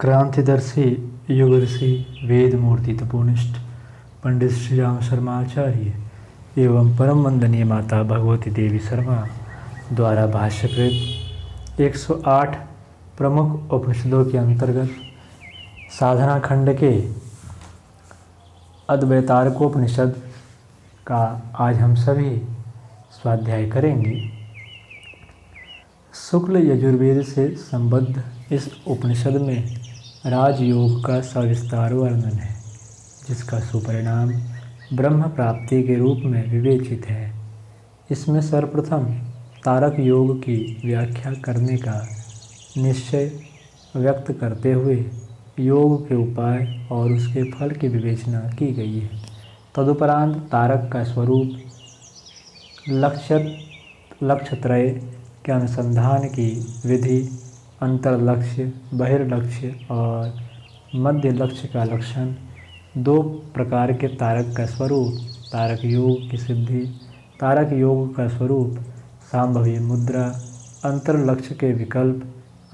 क्रांतिदर्शी युग ऋषि वेद मूर्ति तपोनिष्ठ पंडित श्री राम शर्माचार्य एवं परम वंदनीय माता भगवती देवी शर्मा द्वारा भाष्यकृत 108 प्रमुख उपनिषदों के अंतर्गत साधना खंड के अद्वैतारकोपनिषद का आज हम सभी स्वाध्याय करेंगे। शुक्ल यजुर्वेद से संबद्ध इस उपनिषद में राजयोग का सविस्तार वर्णन है, जिसका सुपरिणाम ब्रह्म प्राप्ति के रूप में विवेचित है। इसमें सर्वप्रथम तारक योग की व्याख्या करने का निश्चय व्यक्त करते हुए योग के उपाय और उसके फल की विवेचना की गई है। तदुपरांत तारक का स्वरूप, लक्ष्यत्रय के अनुसंधान की विधि, अंतर्लक्ष्य, बहिर्लक्ष्य और मध्य लक्ष्य का लक्षण, दो प्रकार के तारक का स्वरूप, तारक योग की सिद्धि, तारक योग का स्वरूप, सांभवी मुद्रा, अंतर्लक्ष्य के विकल्प,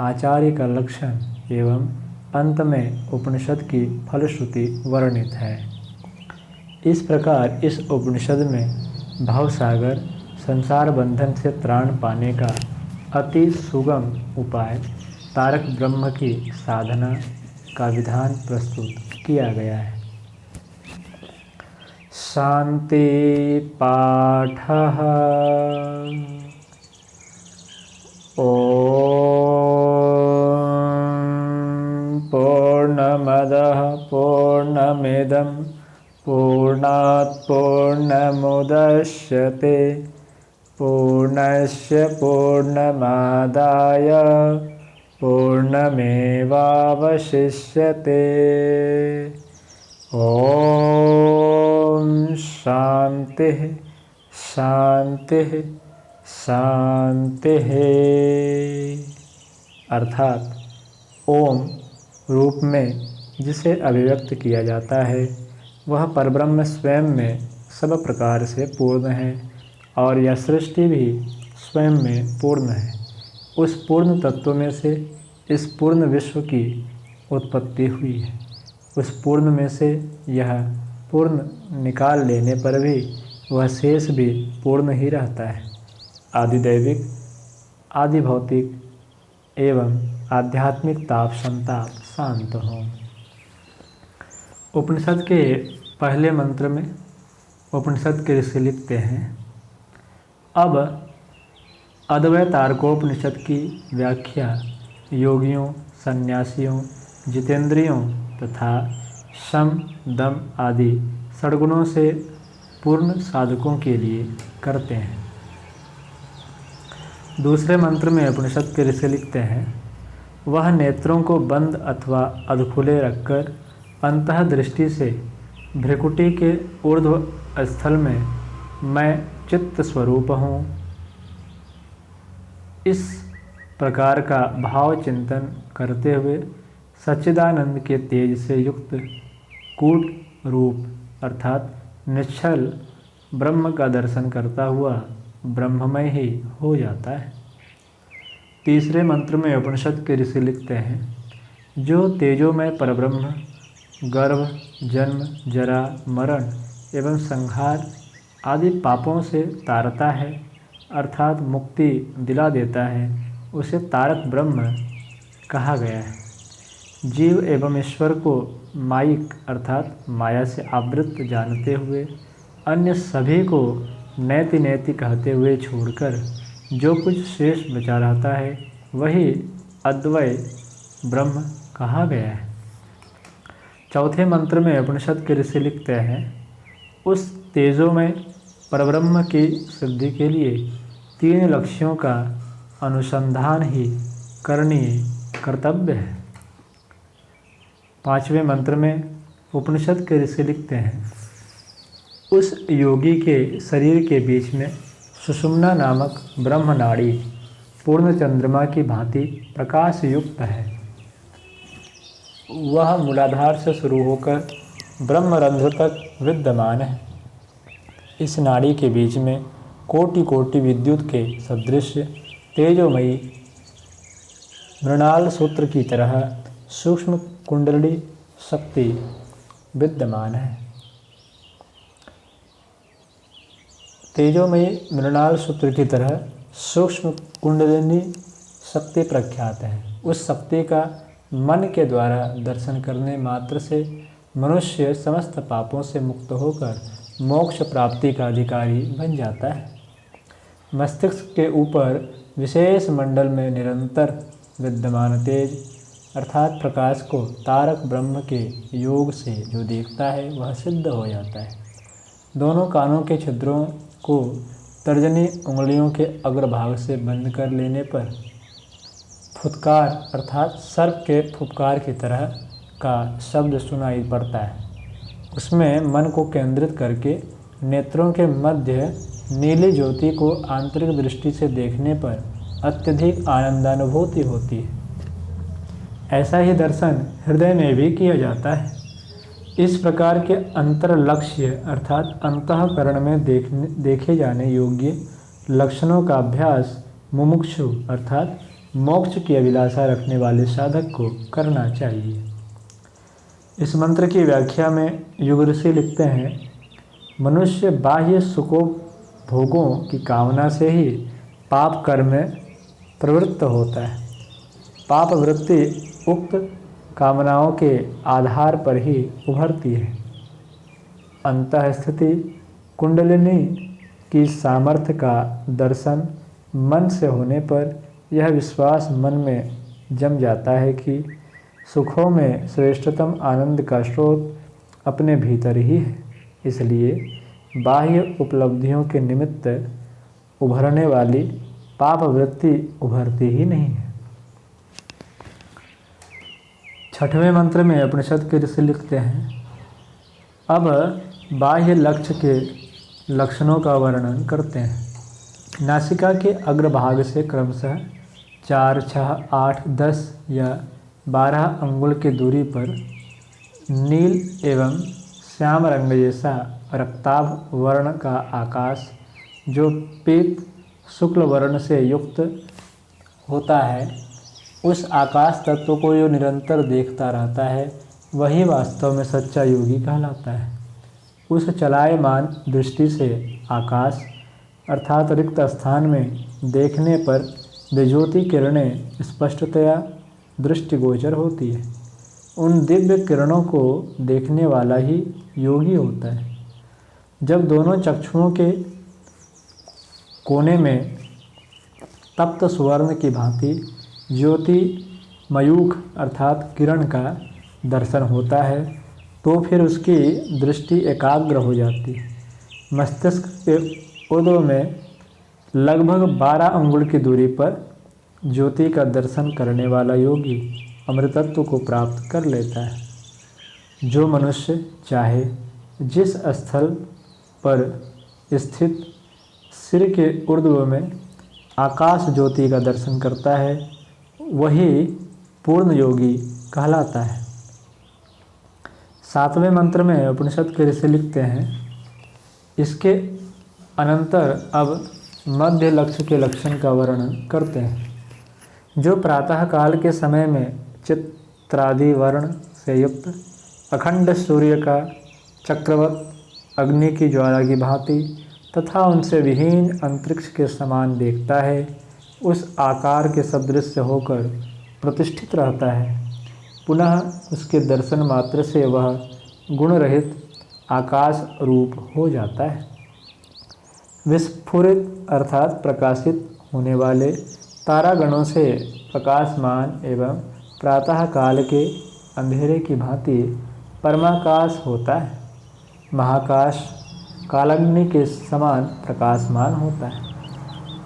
आचार्य का लक्षण एवं अंत में उपनिषद की फलश्रुति वर्णित है। इस प्रकार इस उपनिषद में भवसागर संसार बंधन से त्राण पाने का अति सुगम उपाय तारक ब्रह्म की साधना का विधान प्रस्तुत किया गया है। शांति पाठः। ओम पूर्णमदः पूर्णमिदं पूर्णात् पूर्णमुदच्यते पूर्णस्य पूर्णमादाय पूर्णमेवावशिष्यते। ओम शांतिः शांतिः शांतिः। अर्थात ओम रूप में जिसे अभिव्यक्त किया जाता है वह परब्रह्म स्वयं में सब प्रकार से पूर्ण है और यह सृष्टि भी स्वयं में पूर्ण है। उस पूर्ण तत्व में से इस पूर्ण विश्व की उत्पत्ति हुई है। उस पूर्ण में से यह पूर्ण निकाल लेने पर भी वह शेष भी पूर्ण ही रहता है। आदिदैविक, आदि भौतिक एवं आध्यात्मिक ताप संताप शांत हों। उपनिषद के पहले मंत्र में उपनिषद के ऋषि लिखते हैं, अब अद्वैतारकोपनिषद की व्याख्या योगियों, सन्यासियों, जितेंद्रियों तथा शम, दम आदि षड्गुणों से पूर्ण साधकों के लिए करते हैं। दूसरे मंत्र में उपनिषद के ऋषि लिखते हैं, वह नेत्रों को बंद अथवा अधखुले रखकर अंतः दृष्टि से भ्रिकुटी के ऊर्ध्व स्थल में मैं चित्त स्वरूप हूँ, इस प्रकार का भाव चिंतन करते हुए सच्चिदानंद के तेज से युक्त कूट रूप अर्थात निश्चल ब्रह्म का दर्शन करता हुआ ब्रह्ममय ही हो जाता है। तीसरे मंत्र में उपनिषद के ऋषि लिखते हैं, जो तेजोमय परब्रह्म गर्भ, जन्म, जरा, मरण एवं संहार आदि पापों से तारता है अर्थात मुक्ति दिला देता है, उसे तारक ब्रह्म कहा गया है। जीव एवं ईश्वर को मायिक अर्थात माया से आवृत जानते हुए अन्य सभी को नैति नैति कहते हुए छोड़कर जो कुछ शेष बचा रहता है वही अद्वय ब्रह्म कहा गया है। चौथे मंत्र में उपनिषद के ऋषि लिखते हैं, उस तेजोमय परब्रह्म की सिद्धि के लिए 3 लक्ष्यों का अनुसंधान ही करणीय कर्तव्य है। पांचवें मंत्र में उपनिषद के ऋषि लिखते हैं, उस योगी के शरीर के बीच में सुषुम्ना नामक ब्रह्म नाड़ी पूर्ण चंद्रमा की भांति प्रकाश युक्त है। वह मूलाधार से शुरू होकर ब्रह्मरंध्र तक विद्यमान है। इस नाड़ी के बीच में कोटि कोटि विद्युत के सदृश तेजोमयी मृणाल सूत्र की तरह सूक्ष्म कुंडली शक्ति विद्यमान है। तेजोमयी मृणाल सूत्र की तरह सूक्ष्म कुंडलिनी शक्ति प्रख्यात है। उस शक्ति का मन के द्वारा दर्शन करने मात्र से मनुष्य समस्त पापों से मुक्त होकर मोक्ष प्राप्ति का अधिकारी बन जाता है। मस्तिष्क के ऊपर विशेष मंडल में निरंतर विद्यमान तेज अर्थात प्रकाश को तारक ब्रह्म के योग से जो देखता है वह सिद्ध हो जाता है। दोनों कानों के छिद्रों को तर्जनी उंगलियों के अग्रभाग से बंद कर लेने पर फुटकार अर्थात सर्प के फुफकार की तरह का शब्द सुनाई पड़ता है। उसमें मन को केंद्रित करके नेत्रों के मध्य नीली ज्योति को आंतरिक दृष्टि से देखने पर अत्यधिक आनंदानुभूति होती है। ऐसा ही दर्शन हृदय में भी किया जाता है। इस प्रकार के अंतर लक्ष्य अर्थात अंतःकरण में देखे जाने योग्य लक्षणों का अभ्यास मुमुक्षु अर्थात मोक्ष की अभिलाषा रखने वाले साधक को करना चाहिए। इस मंत्र की व्याख्या में युग ऋषि लिखते हैं, मनुष्य बाह्य सुखों भोगों की कामना से ही पाप कर्म में प्रवृत्त होता है। पाप वृत्ति उक्त कामनाओं के आधार पर ही उभरती है। अंतःस्थिति कुंडलिनी की सामर्थ्य का दर्शन मन से होने पर यह विश्वास मन में जम जाता है कि सुखों में श्रेष्ठतम आनंद का स्रोत अपने भीतर ही है। इसलिए बाह्य उपलब्धियों के निमित्त उभरने वाली पाप वृत्ति उभरती ही नहीं है। छठवें मंत्र में उपनिषद के ऋषि लिखते हैं, अब बाह्य लक्ष्य के लक्षणों का वर्णन करते हैं। नासिका के अग्रभाग से क्रमशः 4, 6, 8, 10 या 12 अंगुल की दूरी पर नील एवं श्याम रंग जैसा रक्ताभ वर्ण का आकाश जो पीत शुक्ल वर्ण से युक्त होता है, उस आकाश तत्व को जो निरंतर देखता रहता है वही वास्तव में सच्चा योगी कहलाता है। उस चलायमान दृष्टि से आकाश अर्थात रिक्त स्थान में देखने पर विज्योति किरणें स्पष्टतया दृष्टिगोचर होती है। उन दिव्य किरणों को देखने वाला ही योगी होता है। जब दोनों चक्षुओं के कोने में तप्त सुवर्ण की भांति ज्योति मयूख अर्थात किरण का दर्शन होता है तो फिर उसकी दृष्टि एकाग्र हो जाती है। मस्तिष्क के ऊर्ध्व में लगभग 12 अंगुल की दूरी पर ज्योति का दर्शन करने वाला योगी अमृतत्व को प्राप्त कर लेता है। जो मनुष्य चाहे जिस स्थल पर स्थित सिर के ऊर्ध्व में आकाश ज्योति का दर्शन करता है वही पूर्ण योगी कहलाता है। 7वें मंत्र में उपनिषद के ऋषि लिखते हैं, इसके अनंतर अब मध्य लक्ष्य के लक्षण का वर्णन करते हैं। जो प्रातः काल के समय में चित्रादि वर्ण से युक्त अखंड सूर्य का चक्रवत अग्नि की ज्वाला की भांति तथा उनसे विहीन अंतरिक्ष के समान देखता है, उस आकार के सदृश होकर प्रतिष्ठित रहता है। पुनः उसके दर्शन मात्र से वह गुण रहित आकाश रूप हो जाता है। विस्फुरित अर्थात प्रकाशित होने वाले तारागणों से प्रकाशमान एवं प्रातः काल के अंधेरे की भांति परमाकाश होता है। महाकाश कालाग्नि के समान प्रकाशमान होता है।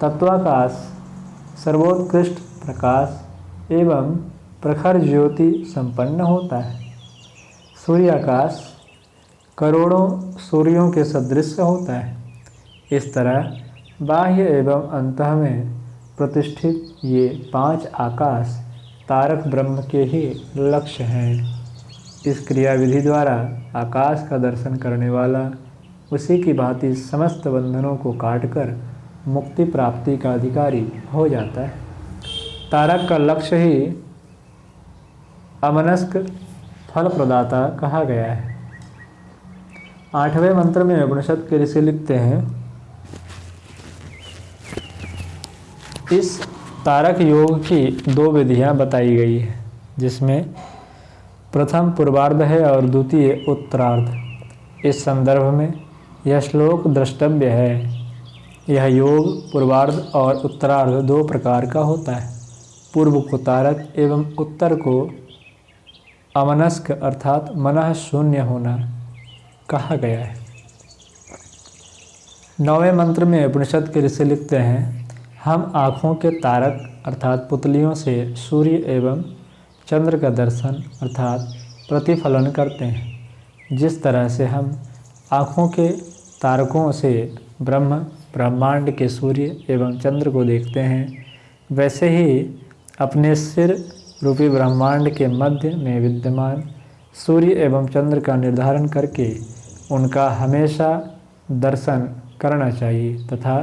तत्वाकाश सर्वोत्कृष्ट प्रकाश एवं प्रखर ज्योति संपन्न होता है। सूर्याकाश करोड़ों सूर्यों के सदृश होता है। इस तरह बाह्य एवं अंतः में प्रतिष्ठित ये 5 आकाश तारक ब्रह्म के ही लक्ष्य हैं। इस क्रियाविधि द्वारा आकाश का दर्शन करने वाला उसी की भांति समस्त बंधनों को काटकर मुक्ति प्राप्ति का अधिकारी हो जाता है। तारक का लक्ष्य ही अमनस्क फल प्रदाता कहा गया है। 8वें मंत्र में उपनिषद के ऋषि लिखते हैं, इस तारक योग की 2 विधियां बताई गई है, जिसमें प्रथम पूर्वार्ध है और द्वितीय उत्तरार्ध। इस संदर्भ में यह श्लोक द्रष्टव्य है। यह योग पूर्वार्ध और उत्तरार्ध 2 प्रकार का होता है। पूर्व को तारक एवं उत्तर को अमनस्क अर्थात मनः शून्य होना कहा गया है। 9वें मंत्र में उपनिषद के ऋषि लिखते हैं, हम आँखों के तारक अर्थात पुतलियों से सूर्य एवं चंद्र का दर्शन अर्थात प्रतिफलन करते हैं। जिस तरह से हम आँखों के तारकों से ब्रह्मांड के सूर्य एवं चंद्र को देखते हैं, वैसे ही अपने सिर रूपी ब्रह्मांड के मध्य में विद्यमान सूर्य एवं चंद्र का निर्धारण करके उनका हमेशा दर्शन करना चाहिए तथा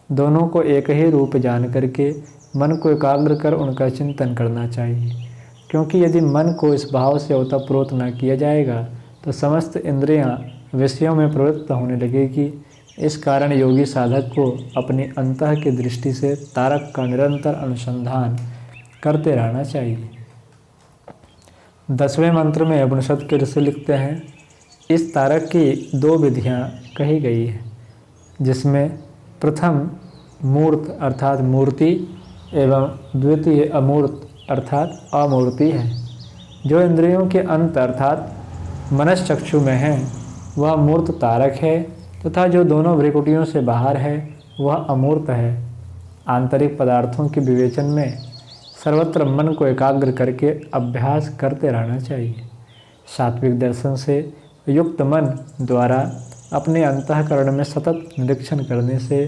दोनों को एक ही रूप जान करके मन को एकाग्र कर उनका चिंतन करना चाहिए। क्योंकि यदि मन को इस भाव से ओतप्रोत न किया जाएगा तो समस्त इंद्रियां विषयों में प्रवृत्त होने लगेगी। इस कारण योगी साधक को अपनी अंतः की दृष्टि से तारक का निरंतर अनुसंधान करते रहना चाहिए। 10वें मंत्र में उपनिषद के ऋषि लिखते हैं, इस तारक की 2 विधियां कही गई है, जिसमें प्रथम मूर्त अर्थात मूर्ति एवं द्वितीय अमूर्त अर्थात अमूर्ति है। जो इंद्रियों के अंत अर्थात मनश्चक्षु में है वह मूर्त तारक है तथा जो दोनों भ्रिकुटियों से बाहर है वह अमूर्त है। आंतरिक पदार्थों के विवेचन में सर्वत्र मन को एकाग्र करके अभ्यास करते रहना चाहिए। सात्विक दर्शन से युक्त मन द्वारा अपने अंतःकरण में सतत निरीक्षण करने से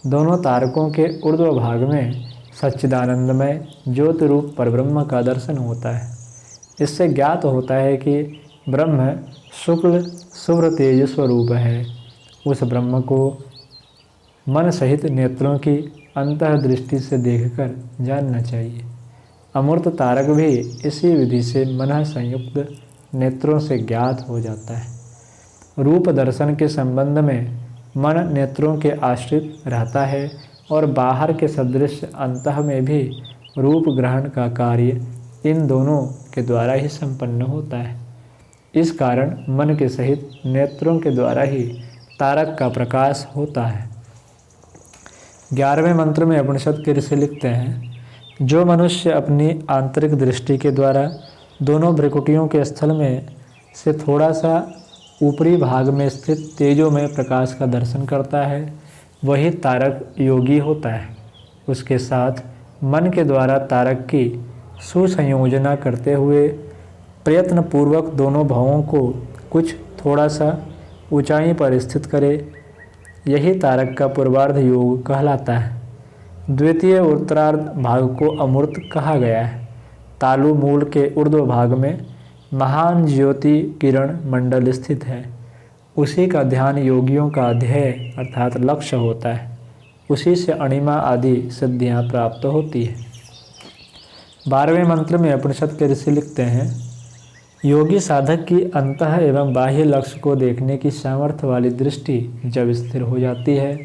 दोनों तारकों के ऊर्ध्व भाग में सच्चिदानंदमय ज्योति रूप परब्रह्म का दर्शन होता है। इससे ज्ञात होता है कि ब्रह्म शुक्ल शुभ्र तेज स्वरूप है। उस ब्रह्म को मन सहित नेत्रों की अंतः दृष्टि से देखकर जानना चाहिए। अमूर्त तारक भी इसी विधि से मन संयुक्त नेत्रों से ज्ञात हो जाता है। रूप दर्शन के संबंध में मन नेत्रों के आश्रित रहता है और बाहर के सदृश अंतः में भी रूप ग्रहण का कार्य इन दोनों के द्वारा ही संपन्न होता है। इस कारण मन के सहित नेत्रों के द्वारा ही तारक का प्रकाश होता है। 11वें मंत्र में उपनिषद के ऋषि लिखते हैं, जो मनुष्य अपनी आंतरिक दृष्टि के द्वारा दोनों भ्रिकुटियों के स्थल में से थोड़ा सा ऊपरी भाग में स्थित तेजोमय प्रकाश का दर्शन करता है वही तारक योगी होता है। उसके साथ मन के द्वारा तारक की सुसंयोजना करते हुए प्रयत्नपूर्वक दोनों भावों को कुछ थोड़ा सा ऊंचाई पर स्थित करे, यही तारक का पूर्वार्ध योग कहलाता है। द्वितीय उत्तरार्ध भाग को अमूर्त कहा गया है। तालु मूल के ऊर्ध्व भाग में महान ज्योति किरण मंडल स्थित है। उसी का ध्यान योगियों का ध्येय अर्थात लक्ष्य होता है। उसी से अणिमा आदि सिद्धियां प्राप्त होती है। 12वें मंत्र में उपनिषद के ऋषि लिखते हैं, योगी साधक की अंतः एवं बाह्य लक्ष्य को देखने की सामर्थ्य वाली दृष्टि जब स्थिर हो जाती है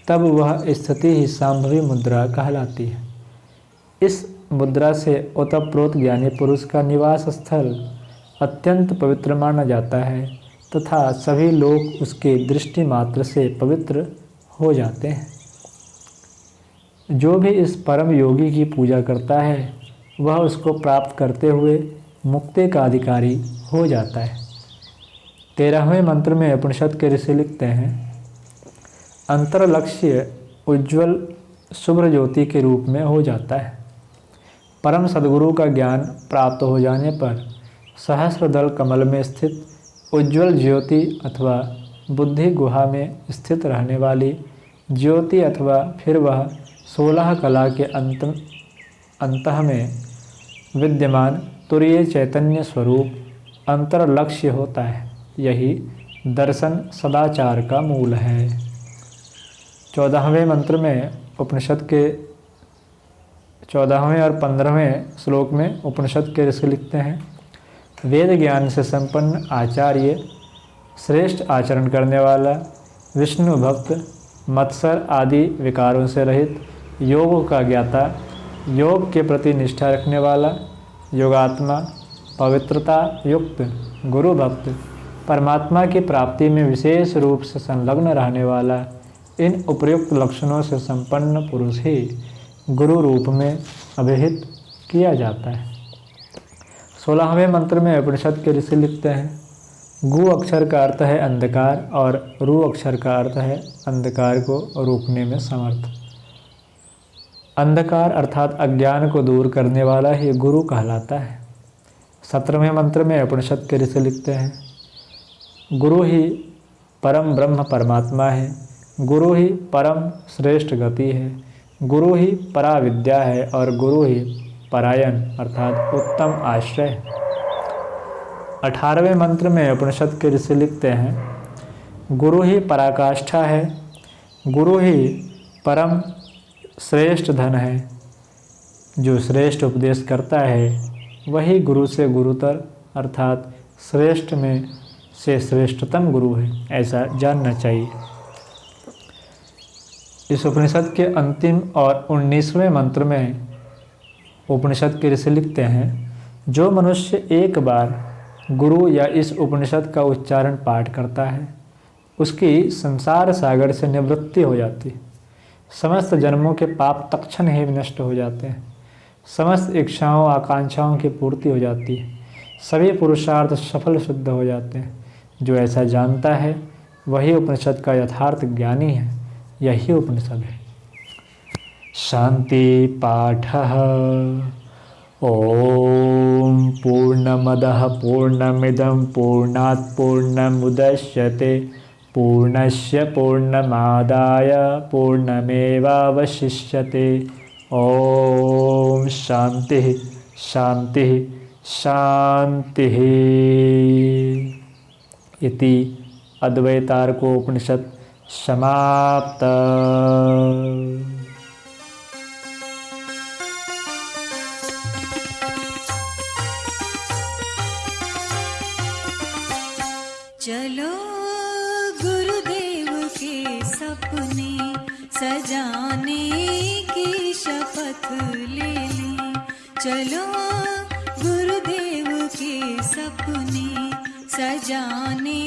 तब वह स्थिति ही सांभवी मुद्रा कहलाती है। इस मुद्रा से ओतप्रोत ज्ञानी पुरुष का निवास स्थल अत्यंत पवित्र माना जाता है तथा सभी लोग उसके दृष्टि मात्र से पवित्र हो जाते हैं। जो भी इस परम योगी की पूजा करता है वह उसको प्राप्त करते हुए मुक्ति का अधिकारी हो जाता है। 13वें मंत्र में उपनिषद के ऋषि लिखते हैं, अंतरलक्ष्य उज्ज्वल शुभ्र ज्योति के रूप में हो जाता है। परम सद्गुरु का ज्ञान प्राप्त हो जाने पर सहस्रदल कमल में स्थित उज्ज्वल ज्योति अथवा बुद्धि गुहा में स्थित रहने वाली ज्योति अथवा फिर वह 16 कला के अंतः में विद्यमान तुरीय चैतन्य स्वरूप अंतरलक्ष्य होता है। यही दर्शन सदाचार का मूल है। 14वें मंत्र में उपनिषद के 14वें और 15वें श्लोक में उपनिषद के ऋषि लिखते हैं, वेद ज्ञान से संपन्न आचार्य, श्रेष्ठ आचरण करने वाला, विष्णु भक्त, मत्सर आदि विकारों से रहित, योग का ज्ञाता, योग के प्रति निष्ठा रखने वाला, योगात्मा, पवित्रता युक्त, गुरु भक्त, परमात्मा की प्राप्ति में विशेष रूप से संलग्न रहने वाला, इन उपयुक्त लक्षणों से संपन्न पुरुष ही गुरु रूप में अभिहित किया जाता है। 16वें मंत्र में उपनिषद के ऋषि लिखते हैं, गु अक्षर का अर्थ है अंधकार और रू अक्षर का अर्थ है अंधकार को रोकने में समर्थ। अंधकार अर्थात अज्ञान को दूर करने वाला ही गुरु कहलाता है। 17वें मंत्र में उपनिषद के ऋषि लिखते हैं, गुरु ही परम ब्रह्म परमात्मा है, गुरु ही परम श्रेष्ठ गति है, गुरु ही परा विद्या है और गुरु ही परायण अर्थात उत्तम आश्रय है। 18वें मंत्र में उपनिषद के ऋषि लिखते हैं, गुरु ही पराकाष्ठा है, गुरु ही परम श्रेष्ठ धन है, जो श्रेष्ठ उपदेश करता है वही गुरु से गुरुतर अर्थात श्रेष्ठ में से श्रेष्ठतम गुरु है, ऐसा जानना चाहिए। इस उपनिषद के अंतिम और 19वें मंत्र में उपनिषद के ऋषि लिखते हैं, जो मनुष्य एक बार गुरु या इस उपनिषद का उच्चारण पाठ करता है उसकी संसार सागर से निवृत्ति हो जाती है, समस्त जन्मों के पाप तत्क्षण ही नष्ट हो जाते हैं, समस्त इच्छाओं आकांक्षाओं की पूर्ति हो जाती है, सभी पुरुषार्थ सफल सिद्ध हो जाते हैं। जो ऐसा जानता है वही उपनिषद का यथार्थ ज्ञानी है, यही उपनिषद है। शांति पाठः। ओम पूर्णमदः पूर्णमिदं पूर्णात् पूर्णमुदच्यते पूर्णस्य पूर्णमादाय पूर्णमेवावशिष्यते। ओम शांति शांति शांति। इति अद्वैतार्कोपनिषत् समाप्त। चलो गुरुदेव के सपने सजाने की शपथ ले ली, चलो गुरुदेव के सपने सजाने